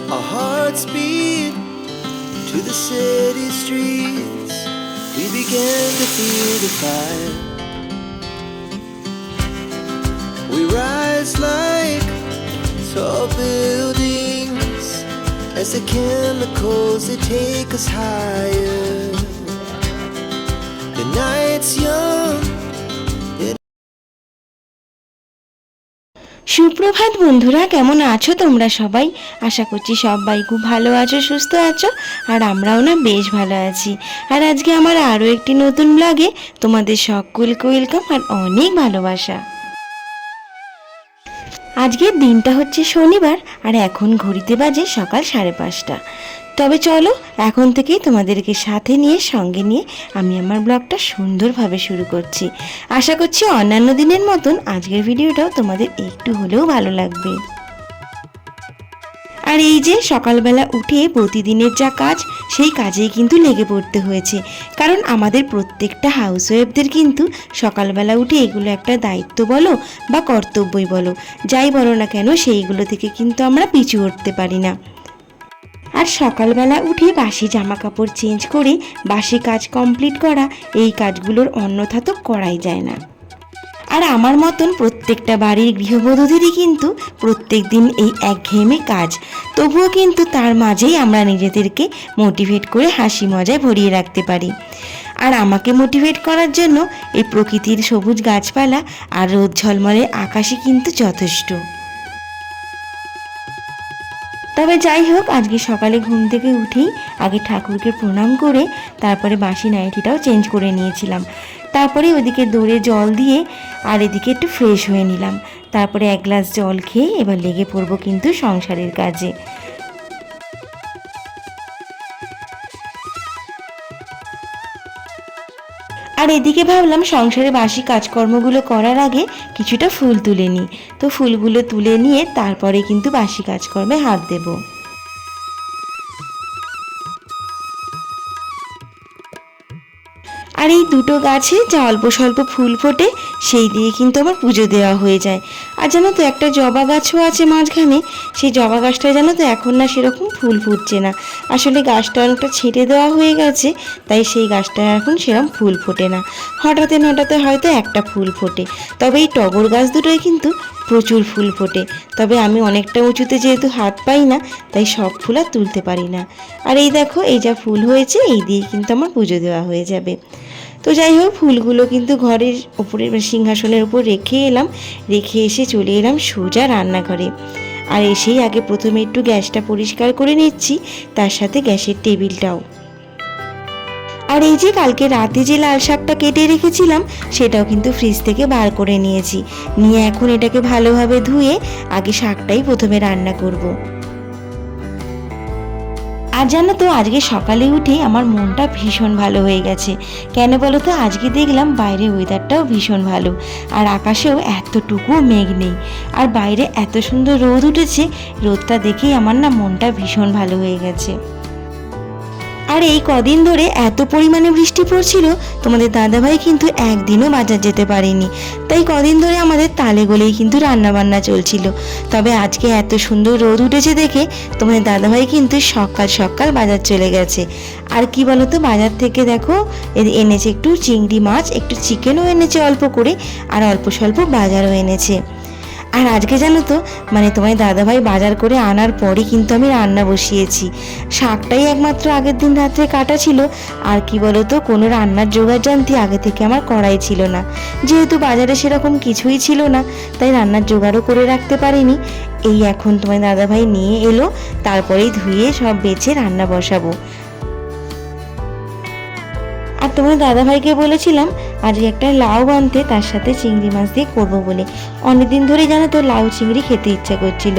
Our hearts beat to the city streets. We began to feel the fire. We rise like tall buildings as the chemicals, they take us higher. The night's young. সুপ্রভাত বন্ধুরা, কেমন আছো তোমরা সবাই? আশা করছি সবাই খুব ভালো আছো, সুস্থ আছো, আর আমরাও না বেশ ভালো আছি। আর আজকে আমার আরও একটি নতুন ব্লগে তোমাদের সকলকে ওয়েলকাম আর অনেক ভালোবাসা। আজকের দিনটা হচ্ছে শনিবার, আর এখন ঘড়িতে বাজে সকাল 5:30। তবে চলো এখন থেকেই তোমাদেরকে সাথে নিয়ে, সঙ্গে নিয়ে আমি আমার ব্লগটা সুন্দরভাবে শুরু করছি। আশা করছি অন্যান্য দিনের মতন আজকের ভিডিওটাও তোমাদের একটু হলেও ভালো লাগবে। আর এই যে সকালবেলা উঠে প্রতিদিনের যা কাজ, সেই কাজেই কিন্তু লেগে পড়তে হয়েছে, কারণ আমাদের প্রত্যেকটা হাউসওয়াইফদের কিন্তু সকালবেলা উঠে এগুলো একটা দায়িত্ব বলো বা কর্তব্যই বলো, যাই বলো না কেন, সেইগুলো থেকে কিন্তু আমরা পিছু উঠতে পারি না। আর সকালবেলা উঠে বাসি জামা কাপড় চেঞ্জ করে বাসি কাজ কমপ্লিট করা, এই কাজগুলোর অন্যথা তো করাই যায় না। আর আমার মতন প্রত্যেকটা বাড়ির গৃহবধূদেরই কিন্তু প্রত্যেক দিন এই একঘেয়েমি কাজ, তবুও কিন্তু তার মাঝেই আমরা নিজেদেরকে মোটিভেট করে হাসি মজায় ভরিয়ে রাখতে পারি। আর আমাকে মোটিভেট করার জন্য এই প্রকৃতির সবুজ গাছপালা আর রোদ ঝলমলে আকাশই কিন্তু যথেষ্ট। তবে যাই হোক, আজকে সকালে ঘুম থেকে উঠেই আগে ঠাকুরকে প্রণাম করে তারপরে বাসি নাইটিটাও চেঞ্জ করে নিয়েছিলাম। তারপরে ওদিকে দৌড়ে জল দিয়ে আর এদিকে একটু ফ্রেশ হয়ে নিলাম। তারপরে এক গ্লাস জল খেয়ে এবার লেগে পড়বো কিন্তু সংসারের কাজে। আর এদিকে ভাবলাম সংসারে বাসি কাজকর্মগুলো করার আগে কিছুটা ফুল তুলে নিই। তো ফুলগুলো তুলে নিয়ে তারপরে কিন্তু বাসি কাজকর্মে হাত দেব। আর এই দুটো গাছে যা অল্প স্বল্প ফুল ফোটে, সেই দিয়ে কিন্তু আমার পুজো দেওয়া হয়ে যায়। আর জানো তো একটা জবা গাছও আছে মাঝখানে, সেই জবা গাছটা জানো তো এখন না সেরকম ফুল ফুটছে না। আসলে গাছটা অনেকটা ছেটে দেওয়া হয়ে গেছে, তাই সেই গাছটা এখন সেরকম ফুল ফোটে না। হঠাৎ হয়তো একটা ফুল ফোটে, তবে এই টগর গাছ দুটোই কিন্তু প্রচুর ফুল ফোটে। তবে আমি অনেকটা উঁচুতে যেহেতু হাত পাই না, তাই সব ফুল আর তুলতে পারি না। আর এই দেখো, এই যা ফুল হয়েছে এই দিয়ে কিন্তু আমার পুজো দেওয়া হয়ে যাবে। তো যাই হোক, ফুলগুলো কিন্তু ঘরের উপরে সিংহাসনের উপর রেখে এলাম, রেখে এসে চলে এলাম সোজা রান্নাঘরে। আর এসেই আগে প্রথমে একটু গ্যাসটা পরিষ্কার করে নিচ্ছি, তার সাথে গ্যাসের টেবিলটাও। আর এই যে কালকে রাতে যে লাল শাকটা কেটে রেখেছিলাম, সেটাও কিন্তু ফ্রিজ থেকে বার করে নিয়েছি। নিয়ে এখন এটাকে ভালোভাবে ধুয়ে আগে শাকটাই প্রথমে রান্না করব। আর জানো তো, আজকে সকালে উঠে আমার মনটা ভীষণ ভালো হয়ে গেছে। কেন বলো তো, আজকে দেখলাম বাইরে ওয়েদারটাও ভীষণ ভালো, আর আকাশেও এতটুকুও মেঘ নেই, আর বাইরে এত সুন্দর রোদ উঠেছে। রোদটা দেখেই আমার না মনটা ভীষণ ভালো হয়ে গেছে। আর এই কদিন ধরে এত পরিমাণে বৃষ্টি পড়ছিল, তোমাদের দাদাভাই কিন্তু একদিনও বাজার যেতে পারেনি। তাই কদিন ধরে আমাদের তালে গোলেই কিন্তু রান্নাবান্না চলছিল। তবে আজকে এত সুন্দর রোদ উঠেছে দেখে তোমাদের দাদাভাই কিন্তু সকাল সকাল বাজার চলে গেছে। আর কি বলতো, বাজার থেকে দেখো এনেছে একটু চিংড়ি মাছ, একটু চিকেনও এনেছে অল্প করে, আর অল্প স্বল্প বাজারও এনেছে। আর আজকে জানো তো, তোমার দাদাভাই বাজার করে আনার পরে কিন্তু আমি রান্না বসিয়েছি। শাকটাই একমাত্র আগের দিন রাত্রে কাটা ছিল। আর কি বলতো, কোনো রান্নার জোগাড় জানতে আগে থেকে আমার করাই ছিল না। যেহেতু বাজারে সেরকম কিছুই ছিল না, তাই রান্নার জোগাড়ও করে রাখতে পারিনি। এই এখন তোমার দাদাভাই নিয়ে এলো, তারপরেই ধুয়ে সব বেছে রান্না বসাবো। আর তোমার দাদাভাইকে বলেছিলাম আজকে একটা লাউ আনতে, তার সাথে চিংড়ি মাছ দিয়ে করবো বলে। অনেকদিন ধরে জানো তো লাউ চিংড়ি খেতে ইচ্ছা করছিল।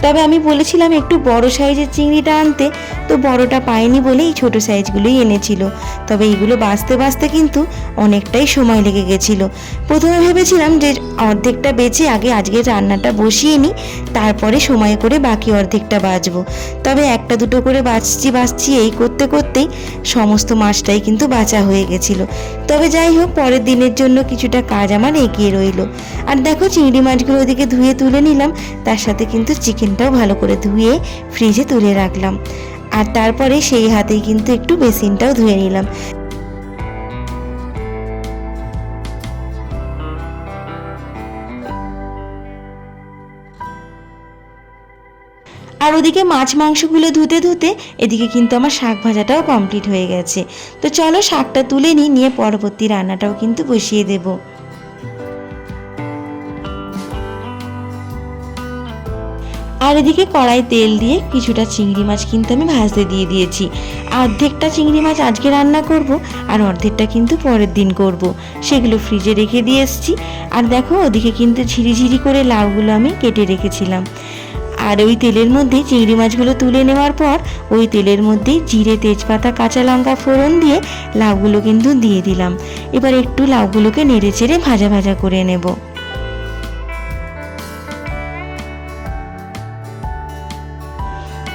তবে আমি বলেছিলাম একটু বড় সাইজের চিংড়িটা আনতে, তো বড়টা পাইনি বলে এই ছোটো সাইজগুলোই এনেছিল। তবে এইগুলো বাছতে কিন্তু অনেকটাই সময় লেগে গেছিলো। প্রথমে ভেবেছিলাম যে অর্ধেকটা বেছে আগে আজকের রান্নাটা বসিয়ে নিই, তারপরে সময় করে বাকি অর্ধেকটা বাছবো। তবে একটা দুটো করে বাছছি এই করতে করতেই সমস্ত মাছটাই কিন্তু বাছা হয়ে গেছিলো। তবে যাই হোক, পরের দিনের জন্য কিছুটা কাজ আমার এগিয়ে রইলো। আর দেখো চিংড়ি মাছগুলো ওদিকে ধুয়ে তুলে নিলাম, তার সাথে কিন্তু চিকেনটাও ভালো করে ধুয়ে ফ্রিজে তুলে রাখলাম। আর তারপরে সেই হাতেই কিন্তু একটু বেসিনটাও ধুয়ে নিলাম। আর ওদিকে মাছ মাংসগুলো ধুতে ধুতে এদিকে কিন্তু আমার শাক ভাজাটাও কমপ্লিট হয়ে গেছে। তো চলো শাকটা তুলে নিয়ে পরবর্তী রান্নাটাও কিন্তু বসিয়ে দেব। আর এদিকে কড়াই তেল দিয়ে কিছুটা চিংড়ি মাছ কিন্তু আমি ভাজতে দিয়ে দিয়েছি। অর্ধেকটা চিংড়ি মাছ আজকে রান্না করব, আর অর্ধেকটা কিন্তু পরের দিন করব। সেগুলো ফ্রিজে রেখে দিয়ে এসেছি। আর দেখো ওদিকে কিন্তু ঝিরিঝিরি করে লাউগুলো আমি কেটে রেখেছিলাম। আর ওই তেলের মধ্যে চিংড়ি মাছগুলো তুলে নেওয়ার পর ওই তেলের মধ্যেই জিরে, তেজপাতা, কাঁচা লঙ্কা ফোড়ন দিয়ে লাউগুলো কিন্তু দিয়ে দিলাম। এবার একটু লাউগুলোকে নেড়ে চেড়ে ভাজা ভাজা করে নেব।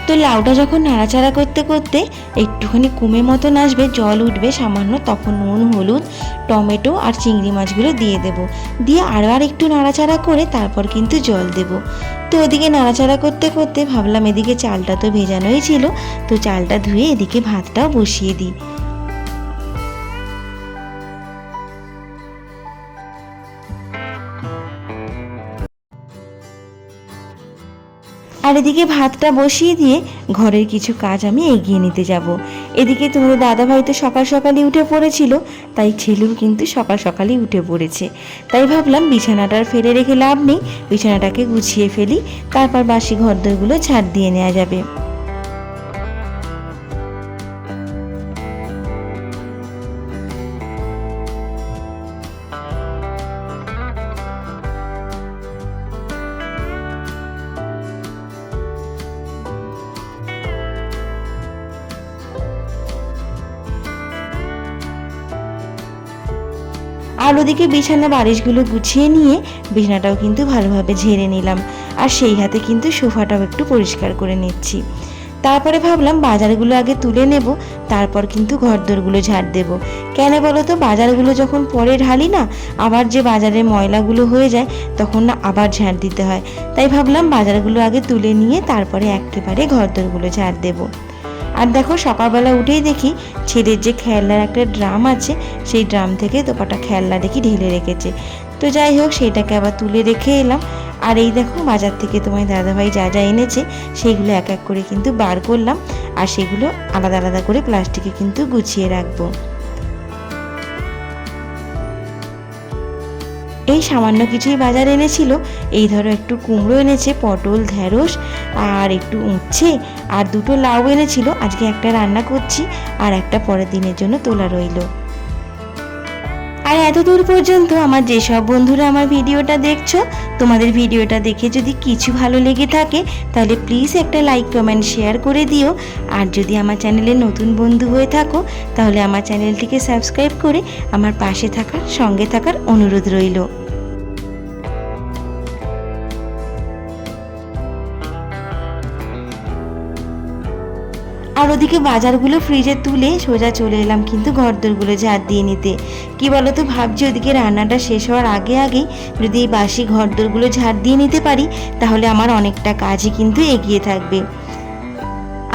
তো লাউটা যখন নাড়াচাড়া করতে করতে একটুখানি কুমে মতন আসবে, জল উঠবে সামান্য, তখন নুন, হলুদ, টমেটো আর চিংড়ি মাছগুলো দিয়ে দেব। দিয়ে আর একটু নাড়াচাড়া করে তারপর কিন্তু জল দেব। তো ওদিকে নাড়াচাড়া করতে করতে ভাবলাম এদিকে চালটা তো ভেজানোই ছিল, তো চালটা ধুয়ে এদিকে ভাতটাও বসিয়ে দিই। আর এদিকে ভাতটা বসিয়ে দিয়ে ঘরের কিছু কাজ আমি এগিয়ে নিতে যাব। এদিকে তোমাদের দাদাভাই তো সকাল সকালই উঠে পড়েছিল, তাই ছেলেও কিন্তু সকাল সকালই উঠে পড়েছে। তাই ভাবলাম বিছানাটার ফেলে রেখে লাভ নেই, বিছানাটাকে গুছিয়ে ফেলি, তারপর বাসি ঘরদোরগুলো ঝাড় দিয়ে নেওয়া যাবে। আর ওদিকে বিছানা বালিশগুলো গুছিয়ে নিয়ে বিছানাটাও কিন্তু ভালোভাবে ঝেড়ে নিলাম। আর সেই হাতে কিন্তু সোফাটাও একটু পরিষ্কার করে নিচ্ছি। তারপরে ভাবলাম বাজারগুলো আগে তুলে নেব, তারপর কিন্তু ঘরদোরগুলো ঝাড় দেব। কেন বলো তো, বাজারগুলো যখন পরে ঢালি না, আবার যে বাজারে ময়লাগুলো হয়ে যায় তখন না আবার ঝাড় দিতে হয়। তাই ভাবলাম বাজারগুলো আগে তুলে নিয়ে তারপরে একেবারে ঘরদোরগুলো ঝাড় দেব। আর দেখো সকালবেলা উঠেই দেখি ছেলের যে খেলনার একটা ড্রাম আছে, সেই ড্রাম থেকে দোপাটা খেলনা দেখি ঢেলে রেখেছে। তো যাই হোক সেইটাকে আবার তুলে রেখে এলাম। আর এই দেখো বাজার থেকে তোমার দাদাভাই যা যা এনেছে সেইগুলো এক এক করে কিন্তু বার করলাম, আর সেগুলো আলাদা আলাদা করে প্লাস্টিকে কিন্তু গুছিয়ে রাখবো। এই সামান্য কিছুই বাজার এনেছিল। এই ধরো একটু কুমড়ো এনেছে, পটল, ঢেঁড়স আর একটু উচ্ছে আর দুটো লাউ এনেছিল। আজকে একটা রান্না করছি আর একটা পরের দিনের জন্য তোলা রইল। আর এতদূর পর্যন্ত আমার যেসব বন্ধুরা আমার ভিডিওটা দেখছো, তোমাদের ভিডিওটা দেখে যদি কিছু ভালো লেগে থাকে তাহলে প্লিজ একটা লাইক, কমেন্ট, শেয়ার করে দিও। আর যদি আমার চ্যানেলে নতুন বন্ধু হয়ে থাকো তাহলে আমার চ্যানেলটিকে সাবস্ক্রাইব করে আমার পাশে থাকার, সঙ্গে থাকার অনুরোধ রইল। আর ওদিকে বাজারগুলো ফ্রিজে তুলে সোজা চলে এলাম কিন্তু ঘরদোরগুলো ঝাড় দিয়ে নিতে। কি বলো তো, ভাবছি ওদিকে রান্নাটা শেষ হওয়ার আগেই যদি এই বাসি ঘরদোরগুলো ঝাড় দিয়ে নিতে পারি তাহলে আমার অনেকটা কাজই কিন্তু এগিয়ে থাকবে।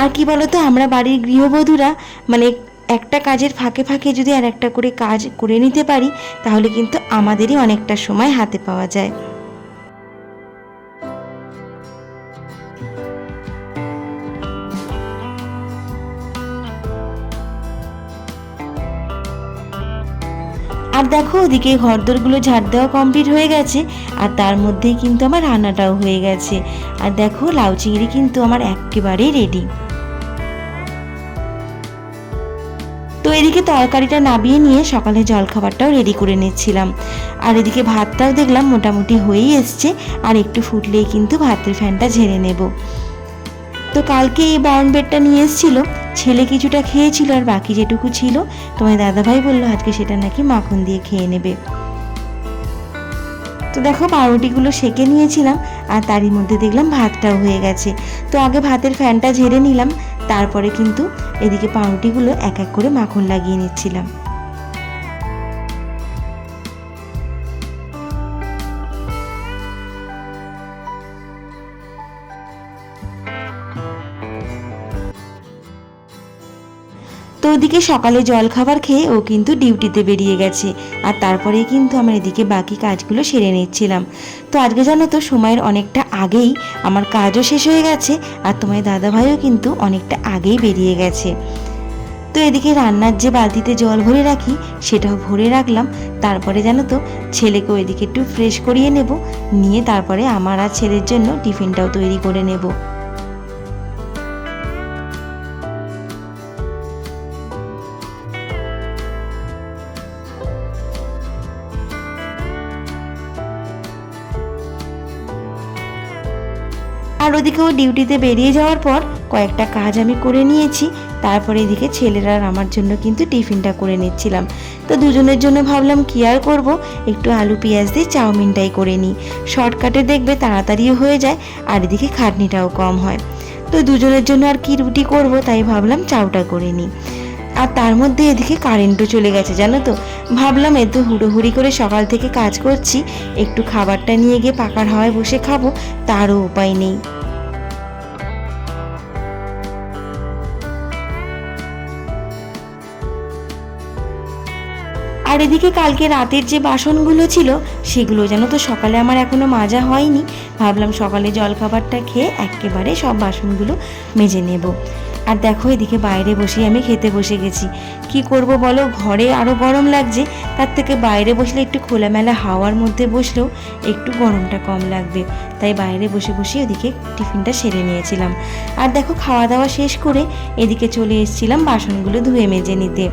আর কি বলো তো, আমরা বাড়ির গৃহবধূরা মানে একটা কাজের ফাঁকে ফাঁকে যদি আর একটা করে কাজ করে নিতে পারি তাহলে কিন্তু আমাদেরই অনেকটা সময় হাতে পাওয়া যায়। আর দেখো ওদিকে ঘরদোরগুলো ঝাড় দেওয়া কমপ্লিট হয়ে গেছে, আর তার মধ্যেই কিন্তু আমার রান্নাটাও হয়ে গেছে। আর দেখো লাউ চিংড়ি কিন্তু আমার একেবারেই রেডি। তো এদিকে তরকারিটা নামিয়ে নিয়ে সকালে জলখাবারটাও রেডি করে নিচ্ছিলাম। আর এদিকে ভাতটাও দেখলাম মোটামুটি হয়েই এসছে, আর একটু ফুটলেই কিন্তু ভাতের ফ্যানটা ঝেড়ে নেব। তো কালকে এই বাউন ব্রেডটা নিয়ে এসেছিল, ছেলে কিছুটা খেয়েছিল আর বাকি যেটুকু ছিল তোমার দাদাভাই বললো আজকে সেটা নাকি মাখন দিয়ে খেয়ে নেবে। তো দেখো পাউরুটিগুলো সেঁকে নিয়েছিলাম আর তারই মধ্যে দেখলাম ভাতটাও হয়ে গেছে। তো আগে ভাতের ফ্যানটা ঝেড়ে নিলাম, তারপরে কিন্তু এদিকে পাউরুটিগুলো এক এক করে মাখন লাগিয়ে নিচ্ছিলাম। ওদিকে সকালে জল খাবার খেয়ে ও কিন্তু ডিউটিতে বেরিয়ে গেছে, আর তারপরে কিন্তু আমার এদিকে বাকি কাজগুলো সেরে নিচ্ছিলাম। তো আজকে জানো তো সময়ের অনেকটা আগেই আমার কাজও শেষ হয়ে গেছে, আর তোমার দাদাভাইও কিন্তু অনেকটা আগেই বেরিয়ে গেছে। তো এদিকে রান্নার যে বালতিতে জল ভরে রাখি সেটাও ভরে রাখলাম। তারপরে জানো তো ছেলেকেও এদিকে একটু ফ্রেশ করিয়ে নেব, নিয়ে তারপরে আমার আর ছেলের জন্য টিফিনটাও তৈরি করে নেব। আর ওদিকে ও ডিউটিতে বেরিয়ে যাওয়ার পর কয়েকটা কাজ আমি করে নিয়েছি। তারপরে এদিকে ছেলেরা আর আমার জন্য কিন্তু টিফিনটা করে নিচ্ছিলাম। তো দুজনের জন্য ভাবলাম কি আর করব, একটু আলু পেঁয়াজ দিয়ে চাউমিনটাই করে নিই। শর্টকাটে দেখবে তাড়াতাড়িও হয়ে যায়, আর এদিকে খাটনিটাও কম হয়। তো দুজনের জন্য আর কি রুটি করব, তাই ভাবলাম চাউটা করে নিই। আর তার মধ্যে এদিকে কারেন্টও চলে গেছে জানো তো। ভাবলাম এত হুড়োহুড়ি করে সকাল থেকে কাজ করছি, একটু খাবারটা নিয়ে গিয়ে পাকার হাওয়ায় বসে খাবো, তারও উপায় নেই। আর এদিকে কালকে রাতের যে বাসনগুলো ছিল সেগুলো যেন তো সকালে আমার এখনো মাজা হয়নি। ভাবলাম সকালে জলখাবারটা খেয়ে একেবারে সব বাসনগুলো মেজে নেব। আর দেখো এদিকে বাইরে বসে আমি খেতে বসে গেছি। কি করব বলো, ঘরে আরও গরম লাগছে, তার থেকে বাইরে বসলে একটু খোলামেলা হাওয়ার মধ্যে বসলেও একটু গরমটা কম লাগবে। তাই বাইরে বসে বসে এদিকে টিফিনটা সেরে নিয়েছিলাম। আর দেখো খাওয়া দাওয়া শেষ করে এদিকে চলে এসেছিলাম বাসনগুলো ধুয়ে মেজে নিতে।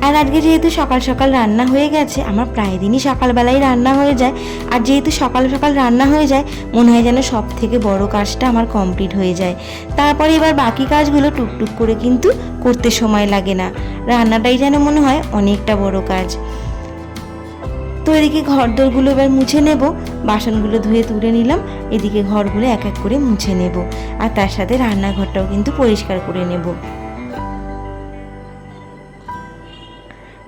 আর আজকে যেহেতু সকাল সকাল রান্না হয়ে গেছে, আমার প্রায় দিনই সকালবেলায় রান্না হয়ে যায়। আর যেহেতু সকাল সকাল রান্না হয়ে যায়, মনে হয় যেন সব থেকে বড় কাজটা আমার কমপ্লিট হয়ে যায়। তারপরে এবার বাকি কাজগুলো টুকটুক করে কিন্তু করতে সময় লাগে না, রান্নাটাই যেন মনে হয় অনেকটা বড় কাজ। তো এদিকে ঘরদোরগুলো এবার মুছে নেব, বাসনগুলো ধুয়ে তুলে নিলাম, এদিকে ঘরগুলো এক এক করে মুছে নেব, আর তার সাথে রান্নাঘরটাও কিন্তু পরিষ্কার করে নেব।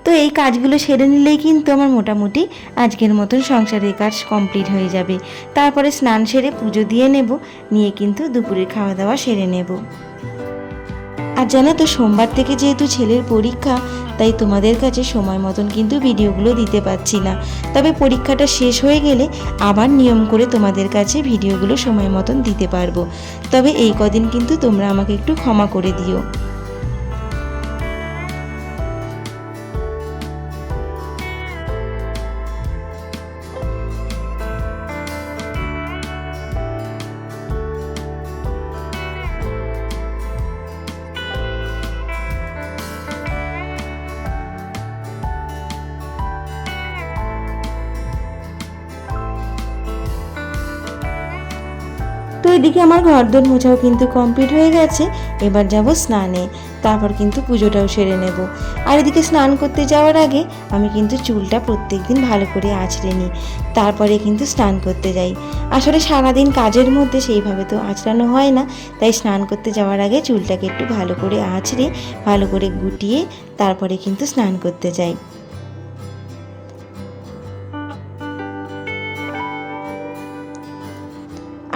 তো এই কাজগুলো সেরে নিলেই কিন্তু আমার মোটামুটি আজকের মতন সংসারের কাজ কমপ্লিট হয়ে যাবে। তারপরে স্নান সেরে পুজো দিয়ে নেব, নিয়ে কিন্তু দুপুরের খাওয়া দাওয়া সেরে নেব। আর জানো তো সোমবার থেকে যেহেতু ছেলের পরীক্ষা, তাই তোমাদের কাছে সময় মতন কিন্তু ভিডিওগুলো দিতে পারছি না। তবে পরীক্ষাটা শেষ হয়ে গেলে আবার নিয়ম করে তোমাদের কাছে ভিডিওগুলো সময় মতন দিতে পারবো। তবে এই কদিন কিন্তু তোমরা আমাকে একটু ক্ষমা করে দিও। তো এদিকে আমার ঘরদোর মোছাও কিন্তু কমপ্লিট হয়ে গেছে। এবার যাব স্নানে, তারপর কিন্তু পুজোটাও সেরে নেব। আর এদিকে স্নান করতে যাওয়ার আগে আমি কিন্তু চুলটা প্রত্যেকদিন ভালো করে আঁচড়ে নিই, তারপরে কিন্তু স্নান করতে যাই। আসলে সারাদিন কাজের মধ্যে সেইভাবে তো আঁচড়ানো হয় না, তাই স্নান করতে যাওয়ার আগে চুলটাকে একটু ভালো করে আঁচড়ে ভালো করে গুটিয়ে তারপরে কিন্তু স্নান করতে যাই।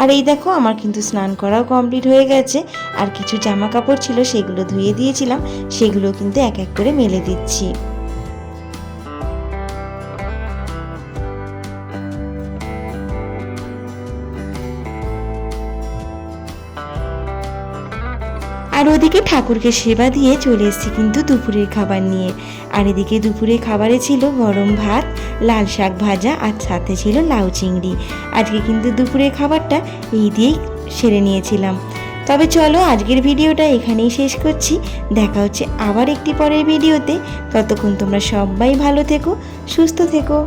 আর এই দেখো আমার কিন্তু স্নান করাও কমপ্লিট হয়ে গেছে। আর কিছু জামা কাপড় ছিল সেগুলো ধুয়ে দিয়েছিলাম, সেগুলো কিন্তু এক এক করে মেলে দিচ্ছি। আর ওদিকে ঠাকুরকে সেবা দিয়ে চলে এসেছি কিন্তু দুপুরের খাবার নিয়ে। আর এদিকে দুপুরের খাবারে ছিল গরম ভাত, লাল শাক ভাজা, আর সাথে ছিল লাউ চিংড়ি। আজকে কিন্তু দুপুরের খাবারটা এই দিয়েই সেরে নিয়েছিলাম। তবে চলো আজকের ভিডিওটা এখানেই শেষ করছি, দেখা হচ্ছে আবার একটি পরের ভিডিওতে। ততক্ষণ তোমরা সবাই ভালো থেকো, সুস্থ থেকো।